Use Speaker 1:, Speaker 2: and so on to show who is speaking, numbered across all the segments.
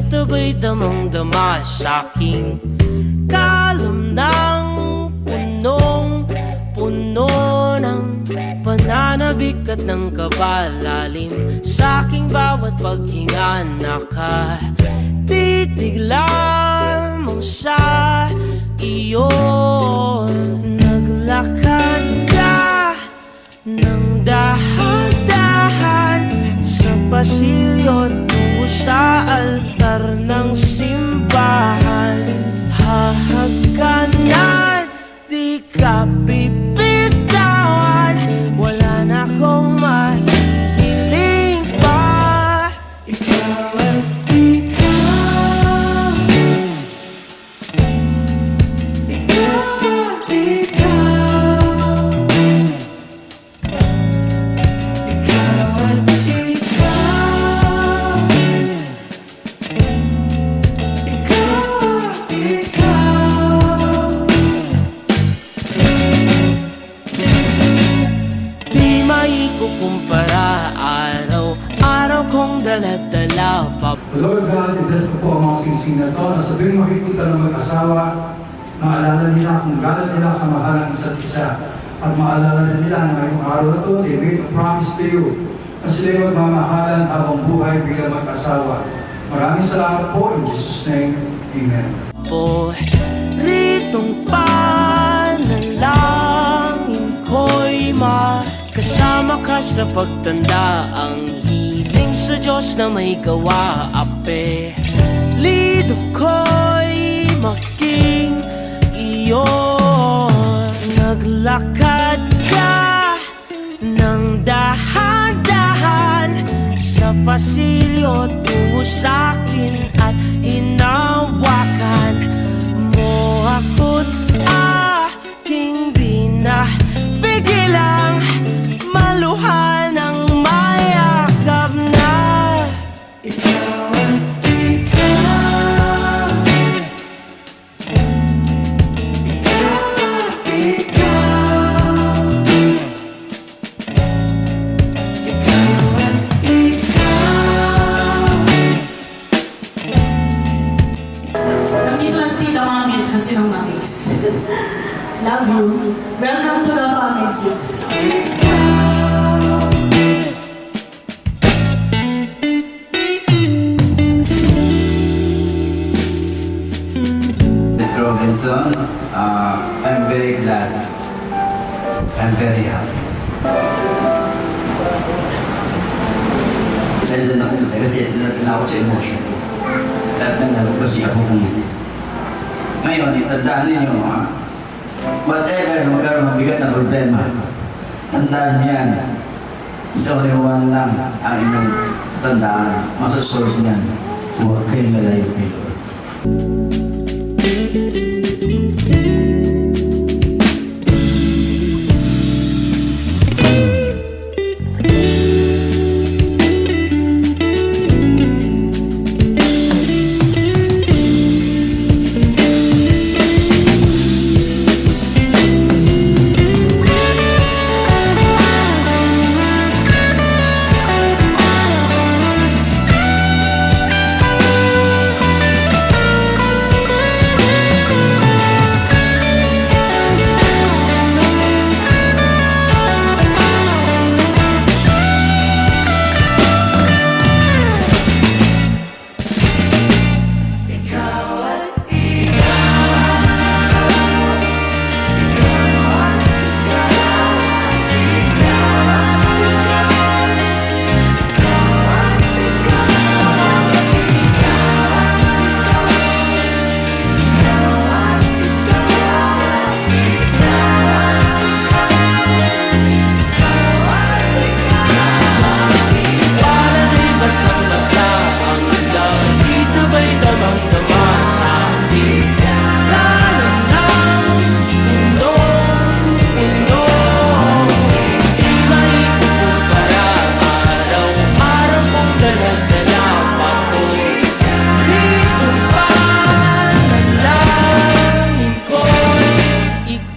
Speaker 1: Dito ba'y damang-dama sa'king kalam ng punong-puno ng pananabik at ng kabalalim. Sa'king bawat paghinga nakatitig lamang sa iyo. Naglakad ka ng dahan-dahan sa pasilyo tungo sa altar ng simbahan. Hahagkanan, di ka bibitawan. Wala na akong mahihiling pa. Ikaw at ikaw, ikaw at ikaw, ikaw at ikaw, di maikukumpara. Araw-araw kong dala-dala pa.
Speaker 2: Lord God, i-bless mo po ang mga singsing na to na sabing makikita ng mag-asawa, maalala nila kung gano'n nila kamahal ang isa't isa. At maalala na nila na ngayong araw na to, they made a promise to you na sila magmamahalan habang buhay bilang mag-asawa. Maraming salamat po. In Jesus' name, Amen.
Speaker 1: Po, ritong panalangin ko'y makasama ka sa pagtanda. Ang hiling sa Diyos na may gawa. Apelido ko'y maging iyo. Naglakad ka ng dahan-dahan sa pasilyo tungo sa'kin at hinawakan mo ako't aking binabigilang maluhan ng mayakap na. Ikaw at ikaw, ikaw at ikaw, ikaw at ikaw.
Speaker 3: Nandito na si Tita Mami at si Nong Mamis. Love you. Welcome to the family, please.
Speaker 4: Robinson, I'm very glad. I'm very happy. Isa-isa na ko kasi tinatala ko sa emotion ko. Lahat ng nalog kasi ako kumili. Ngayon, tandaan ninyo, whatever magkaroon ng bigat na problema, tandaan niyo yan. Isang liwan lang ang inyong tandaan. Masasolve niyan. Huwag kayong nalayo kay Lord.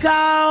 Speaker 1: Ikaw